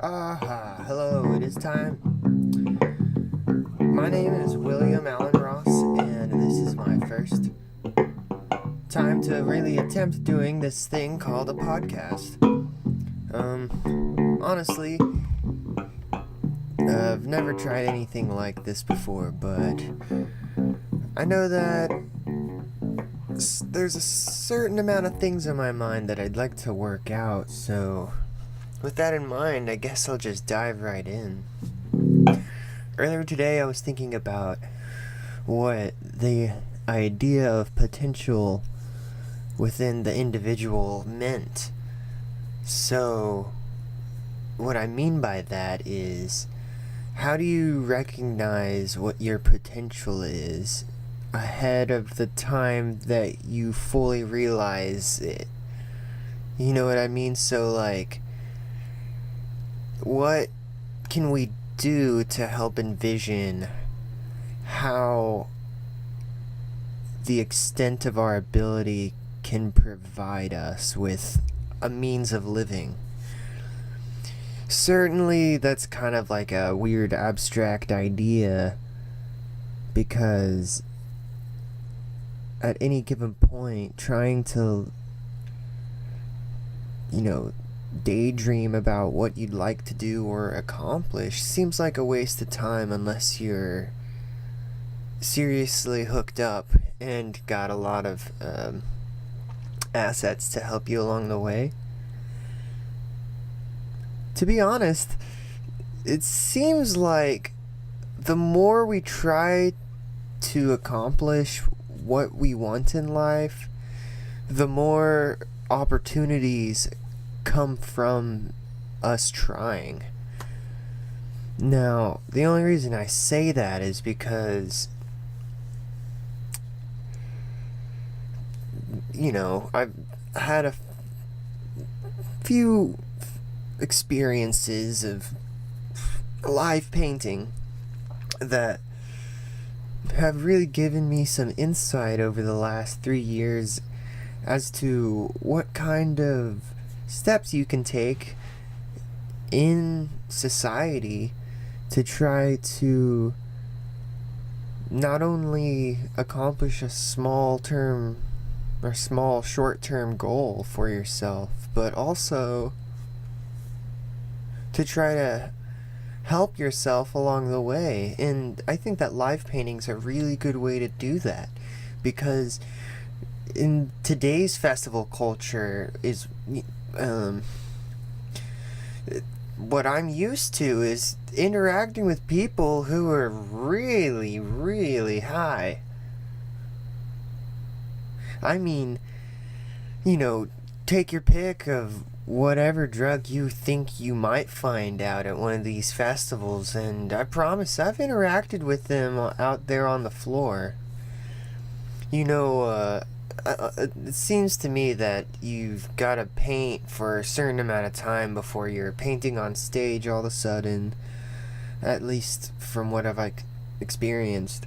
Hello, it is time. My name is William Allan Ross, and this is my first time to really attempt doing this thing called a podcast. Honestly, I've never tried anything like this before, but I know that there's a certain amount of things in my mind that I'd like to work out, so with that in mind, I guess I'll just dive right in. Earlier today, I was thinking about what the idea of potential within the individual meant. So, what I mean by that is, how do you recognize what your potential is ahead of the time that you fully realize it? You know what I mean? So, like, what can we do to help envision how the extent of our ability can provide us with a means of living? Certainly, that's kind of like a weird abstract idea, because at any given point, trying to, daydream about what you'd like to do or accomplish seems like a waste of time unless you're seriously hooked up and got a lot of assets to help you along the way. To be honest, it seems like the more we try to accomplish what we want in life, the more opportunities come from us trying. Now, the only reason I say that is because, I've had a few experiences of live painting that have really given me some insight over the last 3 years as to what kind of steps you can take in society to try to not only accomplish a small short-term goal for yourself, but also to try to help yourself along the way. And I think that live painting's a really good way to do that, because in today's festival culture is what I'm used to is interacting with people who are really, really high. I mean, take your pick of whatever drug you think you might find out at one of these festivals, and I promise I've interacted with them out there on the floor. It seems to me that you've got to paint for a certain amount of time before you're painting on stage all of a sudden, at least from what I've experienced.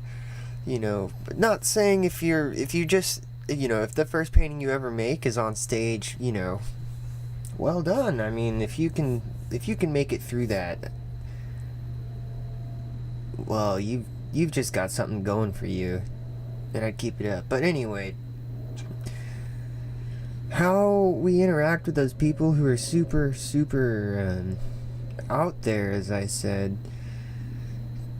But not saying if the first painting you ever make is on stage, well done. I mean, if you can make it through that, well, you've just got something going for you, and I'd keep it up. But anyway, how we interact with those people who are super, super out there, as I said,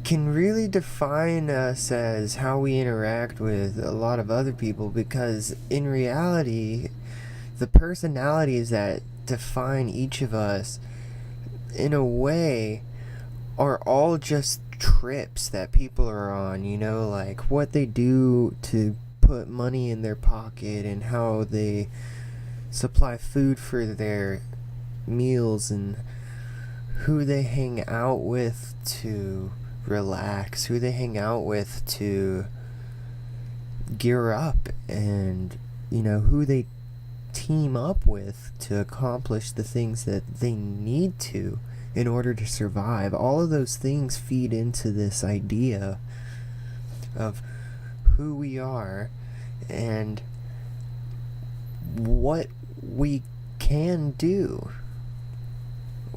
can really define us as how we interact with a lot of other people, because in reality, the personalities that define each of us, in a way, are all just trips that people are on, like what they do to put money in their pocket and how they supply food for their meals and who they hang out with to relax, who they hang out with to gear up, and who they team up with to accomplish the things that they need to in order to survive. All of those things feed into this idea of who we are and what we can do.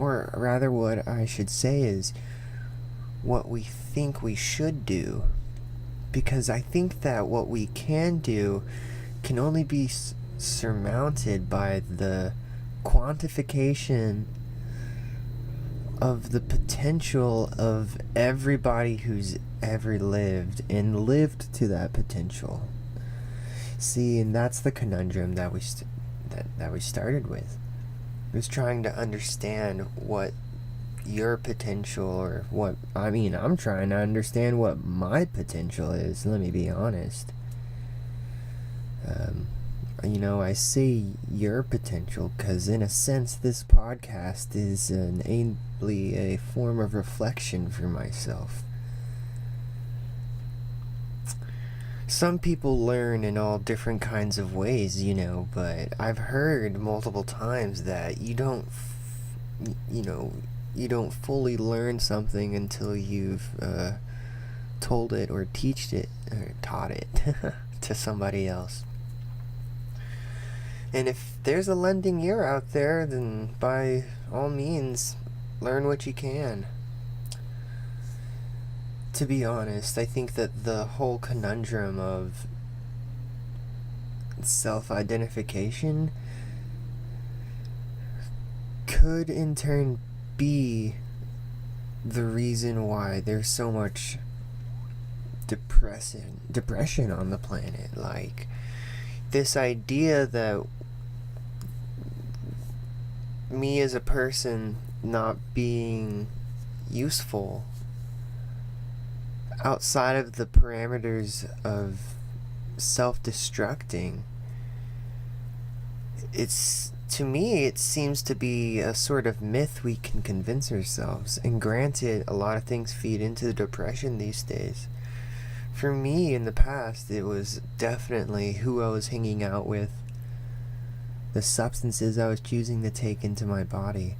or rather what I should say is what we think we should do. Because I think that what we can do can only be surmounted by the quantification of the potential of everybody who's ever lived and lived to that potential. See, and that's the conundrum that we started with. It was trying to understand what your potential, or what, I mean, I'm trying to understand what my potential is, let me be honest. I say your potential because, in a sense, this podcast is innately a form of reflection for myself. Some people learn in all different kinds of ways, but I've heard multiple times that you don't fully learn something until you've told it or taught it to somebody else. And if there's a lending ear out there, then by all means, learn what you can. To be honest, I think that the whole conundrum of self-identification could in turn be the reason why there's so much depression on the planet. Like, this idea that me as a person not being useful outside of the parameters of self-destructing, to me it seems to be a sort of myth we can convince ourselves. And granted, a lot of things feed into depression these days. For me, in the past, it was definitely who I was hanging out with, the substances I was choosing to take into my body,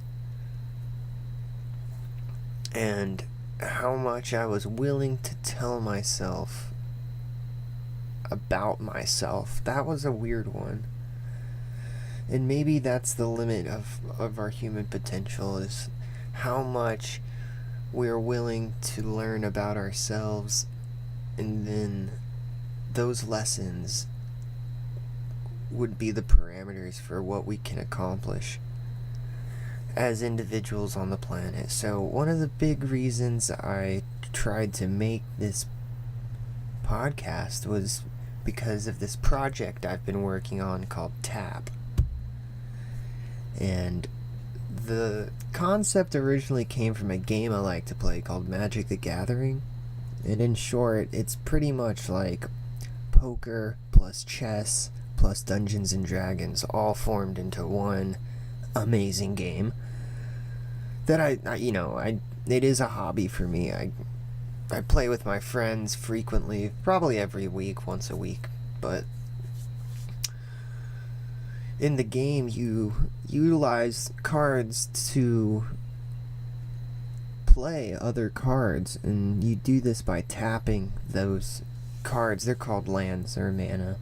and how much I was willing to tell myself about myself. That was a weird one. And maybe that's the limit of our human potential, is how much we're willing to learn about ourselves, and then those lessons would be the parameters for what we can accomplish as individuals on the planet. So one of the big reasons I tried to make this podcast was because of this project I've been working on called TAP. And the concept originally came from a game I like to play called Magic the Gathering. And in short, it's pretty much like poker plus chess plus Dungeons and Dragons all formed into one amazing game that it is a hobby for me. I play with my friends frequently, probably every week, once a week. But in the game, you utilize cards to play other cards, and you do this by tapping those cards. They're called lands or mana.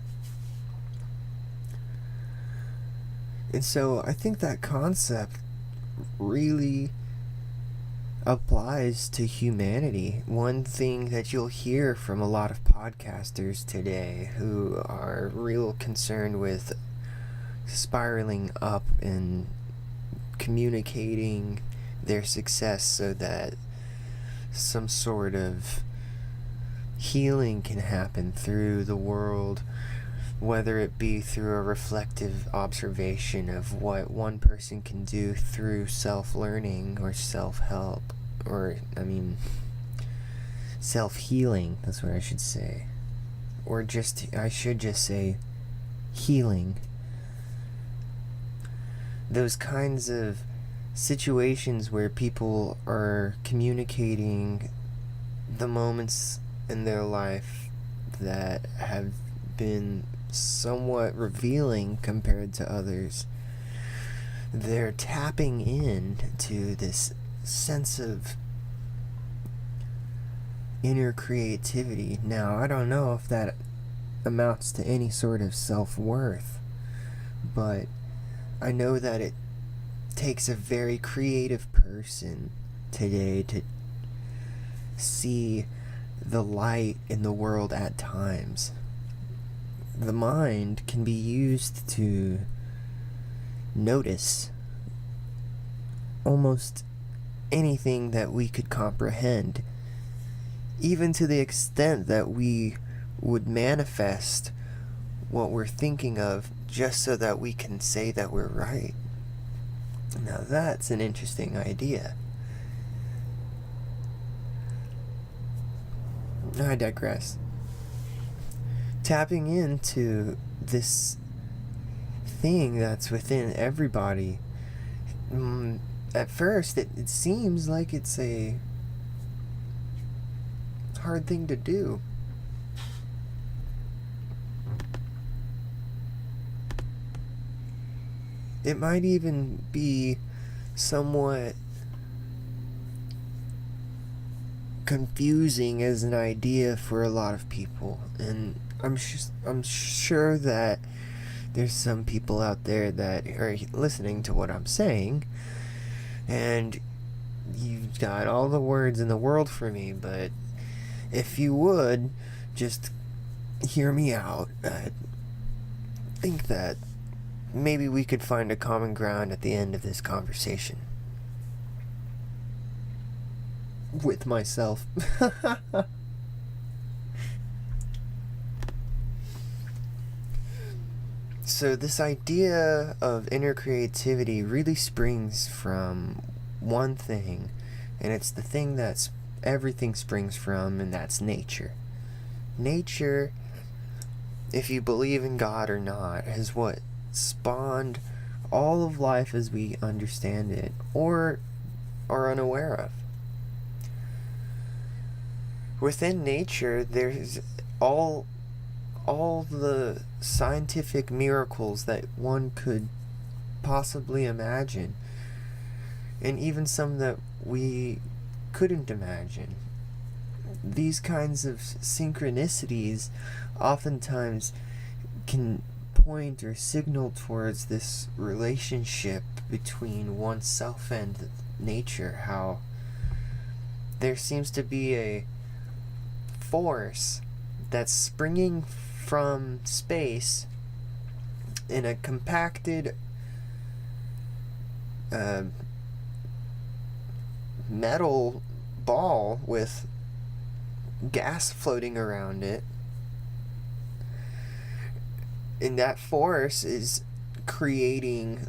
And so I think that concept really applies to humanity. One thing that you'll hear from a lot of podcasters today who are real concerned with spiraling up and communicating their success so that some sort of healing can happen through the world, whether it be through a reflective observation of what one person can do through self-learning or self-help, or, self-healing, that's what I should say. Or I should just say healing. Those kinds of situations where people are communicating the moments in their life that have been somewhat revealing compared to others. They're tapping in to this sense of inner creativity. Now, I don't know if that amounts to any sort of self-worth, but I know that it takes a very creative person today to see the light in the world at times. The mind can be used to notice almost anything that we could comprehend, even to the extent that we would manifest what we're thinking of just so that we can say that we're right. Now that's an interesting idea. I digress. Tapping into this thing that's within everybody, at first it seems like it's a hard thing to do. It might even be somewhat confusing as an idea for a lot of people, and I'm sure that there's some people out there that are listening to what I'm saying, and you've got all the words in the world for me, but if you would just hear me out, I think that maybe we could find a common ground at the end of this conversation. With myself. So this idea of inner creativity really springs from one thing, and it's the thing that's everything springs from, and that's nature. Nature, if you believe in God or not, is what spawned all of life as we understand it or are unaware of. Within nature, there's all the scientific miracles that one could possibly imagine, and even some that we couldn't imagine. These kinds of synchronicities oftentimes can point or signal towards this relationship between oneself and nature, how there seems to be a force that's springing from space in a compacted metal ball with gas floating around it, and that force is creating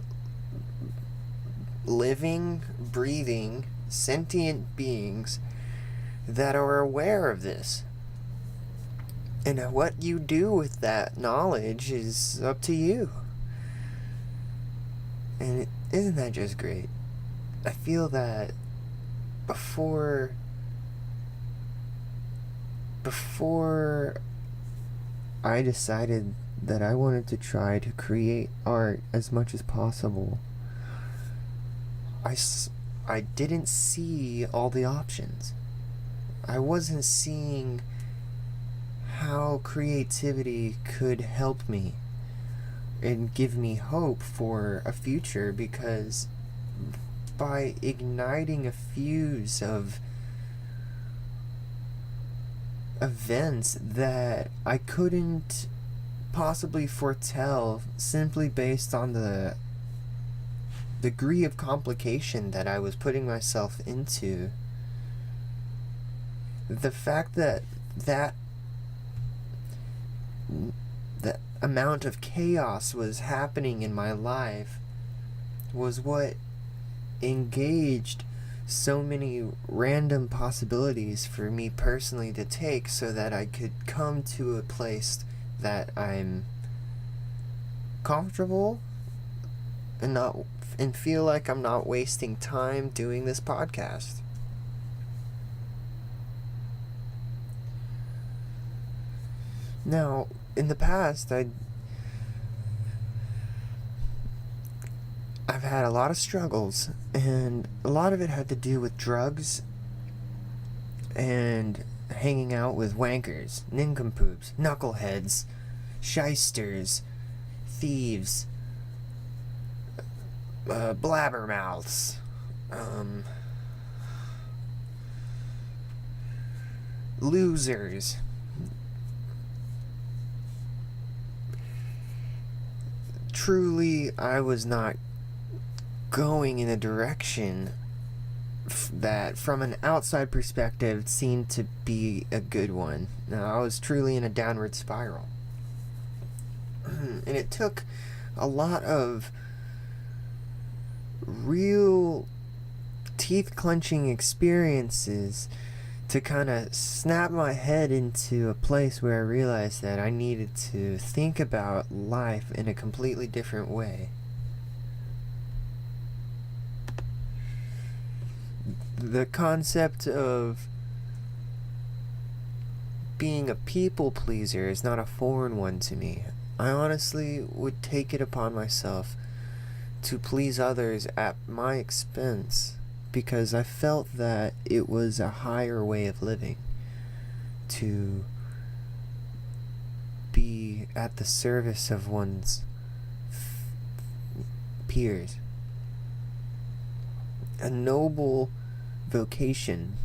living, breathing, sentient beings that are aware of this. And what you do with that knowledge is up to you. And isn't that just great? I feel that before I decided that I wanted to try to create art as much as possible, I didn't see all the options. I wasn't seeing how creativity could help me and give me hope for a future, because by igniting a fuse of events that I couldn't possibly foretell simply based on the degree of complication that I was putting myself into, the fact that the amount of chaos was happening in my life was what engaged so many random possibilities for me personally to take, so that I could come to a place that I'm comfortable and feel like I'm not wasting time doing this podcast. Now, in the past, I've had a lot of struggles, and a lot of it had to do with drugs and hanging out with wankers, nincompoops, knuckleheads, shysters, thieves, blabbermouths, losers. Truly, I was not going in a direction that, from an outside perspective, seemed to be a good one. Now, I was truly in a downward spiral. And it took a lot of real teeth-clenching experiences to kind of snap my head into a place where I realized that I needed to think about life in a completely different way. The concept of being a people pleaser is not a foreign one to me. I honestly would take it upon myself to please others at my expense, because I felt that it was a higher way of living, to be at the service of one's peers. A noble vocation,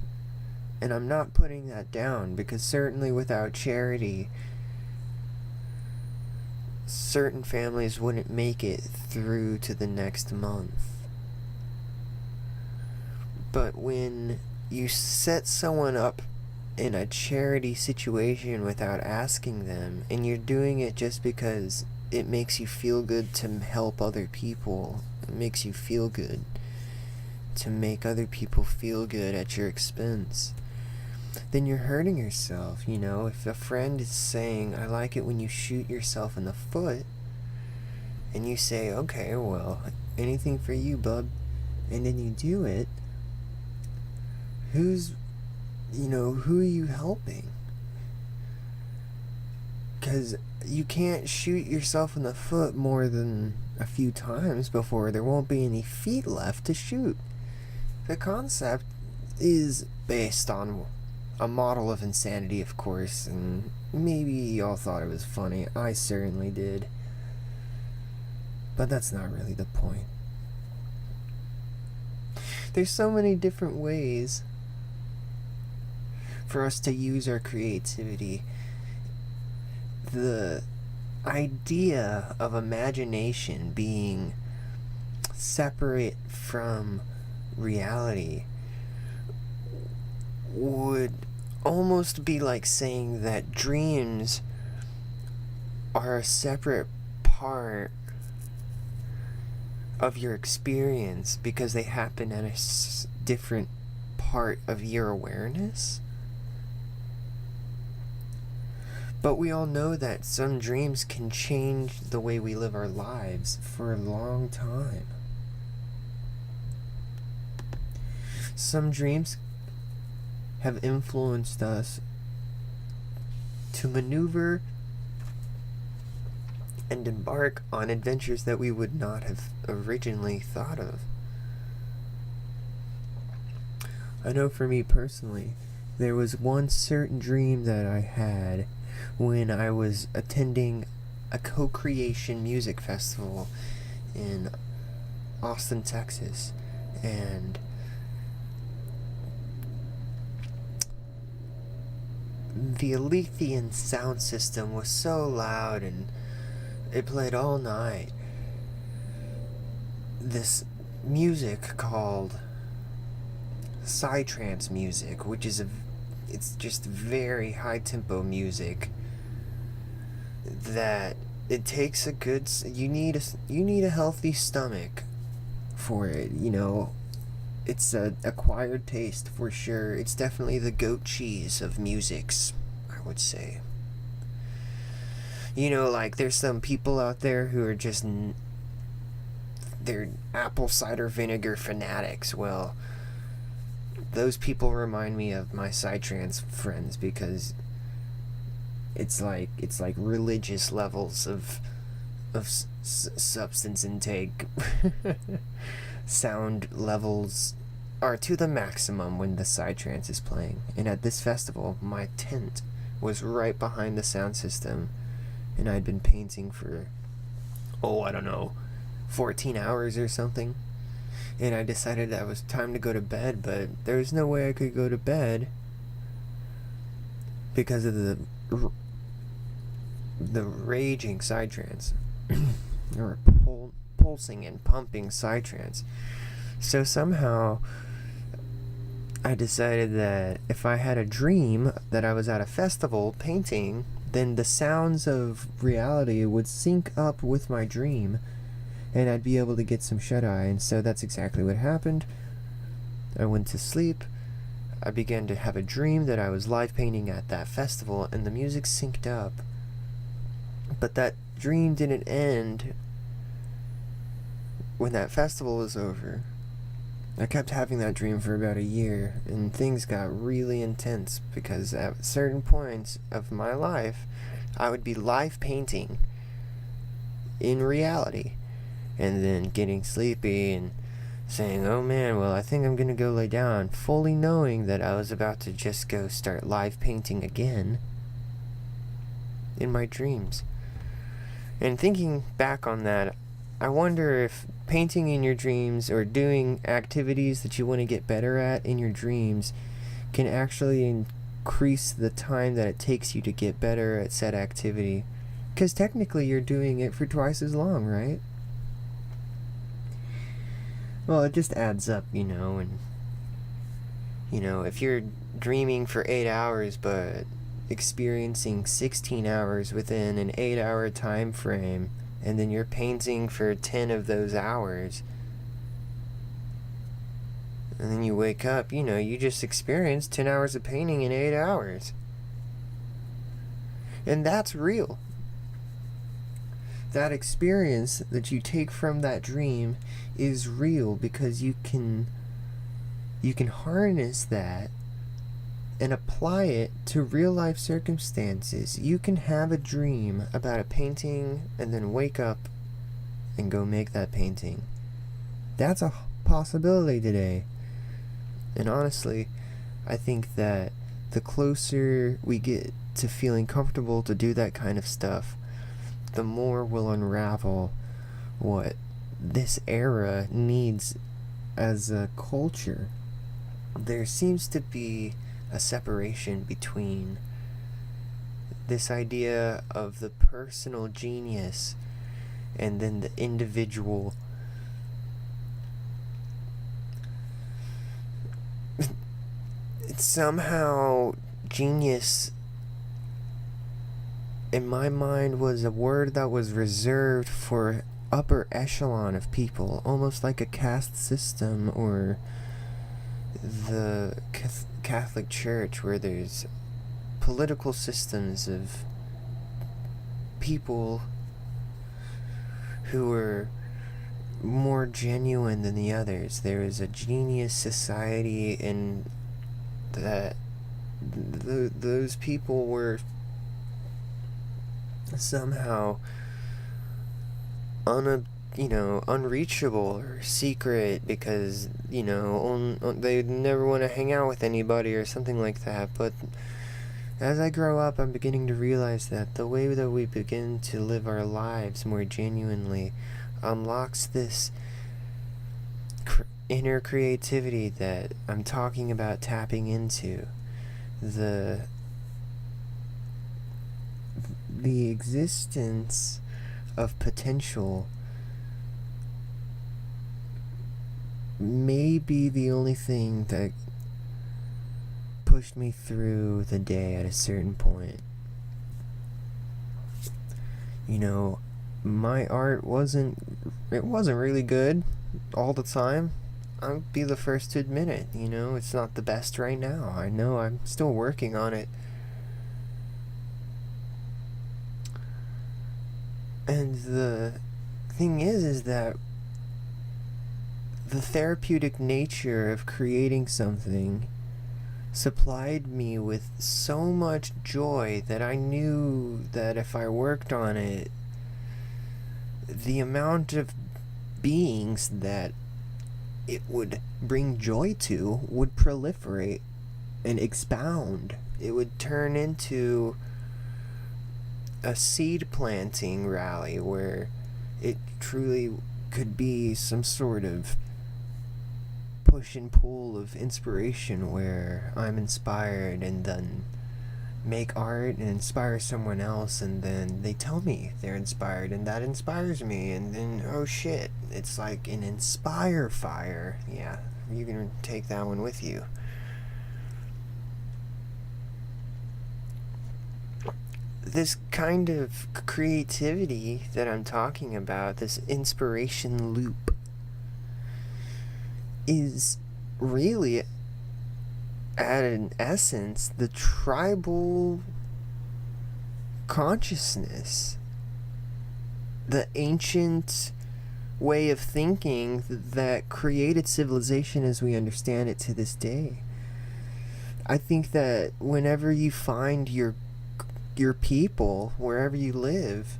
and I'm not putting that down, because certainly without charity, certain families wouldn't make it through to the next month. But when you set someone up in a charity situation without asking them, and you're doing it just because it makes you feel good to help other people, it makes you feel good to make other people feel good at your expense, then you're hurting yourself. You know, if a friend is saying, I like it when you shoot yourself in the foot, and you say, okay, well, anything for you, bub, and then you do it, who are you helping? Because you can't shoot yourself in the foot more than a few times before there won't be any feet left to shoot. The concept is based on a model of insanity, of course, and maybe y'all thought it was funny. I certainly did. But that's not really the point. There's so many different ways for us to use our creativity. The idea of imagination being separate from reality would almost be like saying that dreams are a separate part of your experience because they happen at a different part of your awareness. But we all know that some dreams can change the way we live our lives for a long time. Some dreams have influenced us to maneuver and embark on adventures that we would not have originally thought of. I know for me personally, there was one certain dream that I had when I was attending a co-creation music festival in Austin, Texas, and the Alethian sound system was so loud and it played all night. This music called psytrance music, which is it's just very high tempo music that it takes a good, you need a healthy stomach for it, you know. It's an acquired taste for sure. It's definitely the goat cheese of musics, I would say. You know, like, there's some people out there who are just, they're apple cider vinegar fanatics. Well, those people remind me of my psytrance friends, because it's like religious levels of substance intake. Sound levels are to the maximum when the psytrance is playing. And at this festival, my tent was right behind the sound system, and I'd been painting for, I don't know, 14 hours or something. And I decided that it was time to go to bed, but there was no way I could go to bed because of the raging psytrance or pulsing and pumping psytrance. So somehow I decided that if I had a dream that I was at a festival painting, then the sounds of reality would sync up with my dream, and I'd be able to get some shut-eye. And so that's exactly what happened. I went to sleep. I began to have a dream that I was live painting at that festival, and the music synced up. But that dream didn't end when that festival was over. I kept having that dream for about a year, and things got really intense because at certain points of my life, I would be live painting in reality, and then getting sleepy and saying, oh man, well, I think I'm gonna go lay down, fully knowing that I was about to just go start live painting again in my dreams. And thinking back on that, I wonder if painting in your dreams or doing activities that you want to get better at in your dreams can actually increase the time that it takes you to get better at said activity. Because technically you're doing it for twice as long, right? Well, it just adds up, and, if you're dreaming for 8 hours but experiencing 16 hours within an 8-hour time frame, and then you're painting for 10 of those hours, and then you wake up, you just experienced 10 hours of painting in 8 hours. And that's real. That experience that you take from that dream is real because you can harness that and apply it to real life circumstances. You can have a dream about a painting and then wake up and go make that painting. That's a possibility today. And honestly, I think that the closer we get to feeling comfortable to do that kind of stuff, the more we'll unravel what this era needs as a culture. There seems to be a separation between this idea of the personal genius and then the individual somehow genius in my mind was a word that was reserved for upper echelon of people, almost like a caste system or the Catholic Church, where there's political systems of people who are more genuine than the others. There is a genius society, and that those people were somehow unreachable or secret because they never want to hang out with anybody or something like that. But as I grow up, I'm beginning to realize that the way that we begin to live our lives more genuinely unlocks this inner creativity that I'm talking about tapping into. The existence of potential may be the only thing that pushed me through the day at a certain point. My art wasn't really good all the time. I'll be the first to admit it. It's not the best right now. I know I'm still working on it. And the thing is that the therapeutic nature of creating something supplied me with so much joy that I knew that if I worked on it, the amount of beings that it would bring joy to would proliferate and expound. It would turn into a seed planting rally where it truly could be some sort of push and pull of inspiration where I'm inspired and then make art and inspire someone else, and then they tell me they're inspired and that inspires me, and then oh shit, it's like an inspire fire. Yeah, you can take that one with you. This kind of creativity that I'm talking about, this inspiration loop, is really, at an essence, the tribal consciousness, the ancient way of thinking that created civilization as we understand it to this day. I think that whenever you find your people, wherever you live,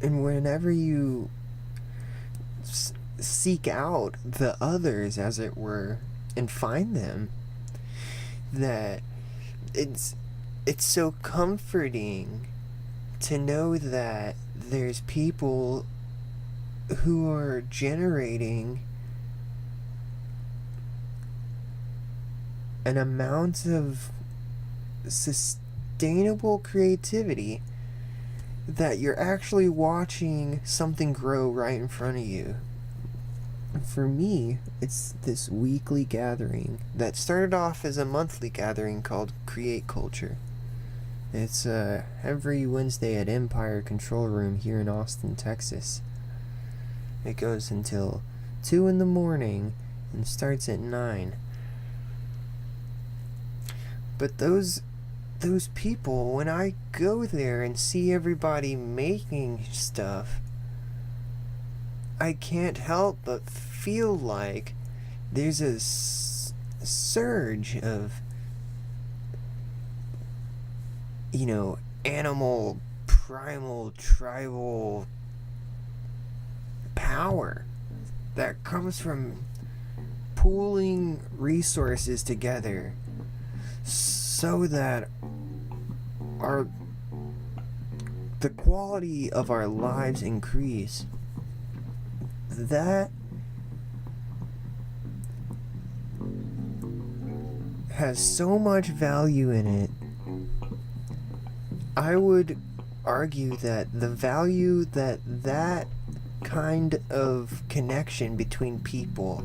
and whenever you seek out the others, as it were, and find them, that it's so comforting to know that there's people who are generating an amount of sustainable creativity that you're actually watching something grow right in front of you. For me, it's this weekly gathering that started off as a monthly gathering called Create Culture. It's every Wednesday at Empire Control Room here in Austin, Texas. It goes until 2 in the morning and starts at 9. But those people, when I go there and see everybody making stuff, I can't help but feel like there's a surge of, animal, primal, tribal power that comes from pooling resources together so that the quality of our lives increase. That has so much value in it. I would argue that the value that kind of connection between people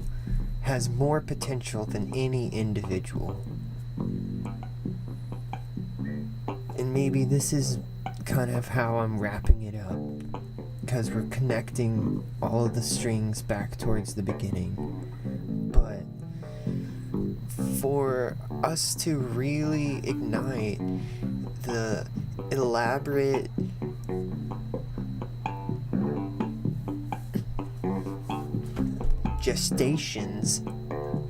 has more potential than any individual. And maybe this is kind of how I'm wrapping it up, because we're connecting all of the strings back towards the beginning. But for us to really ignite the elaborate gestations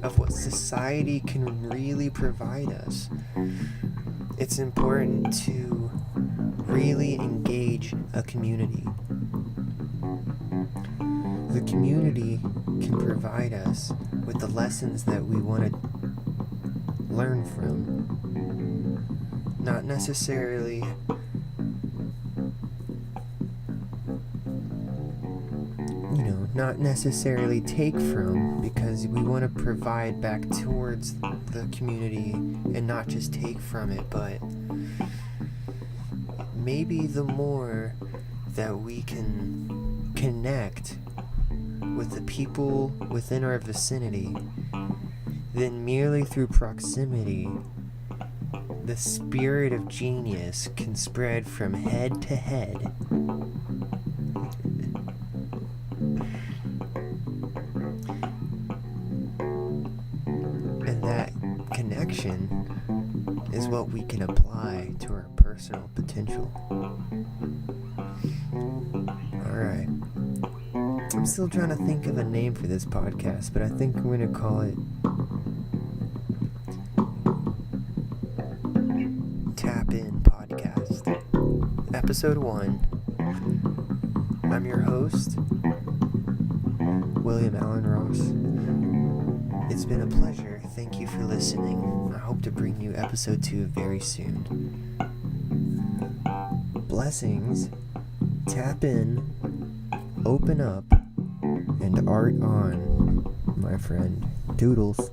of what society can really provide us, it's important to really engage a community. The community can provide us with the lessons that we want to learn from. Not necessarily take from, because we want to provide back towards the community and not just take from it, but maybe the more that we can connect with the people within our vicinity, then merely through proximity, the spirit of genius can spread from head to head. And that connection is what we can apply to our personal potential. Alright. I'm still trying to think of a name for this podcast, but I think I'm going to call it Tap In Podcast. Episode 1. I'm your host, William Allan Ross. It's been a pleasure. Thank you for listening. I hope to bring you episode 2 very soon. Blessings. Tap in. Open up. and art on, my friend. Toodles.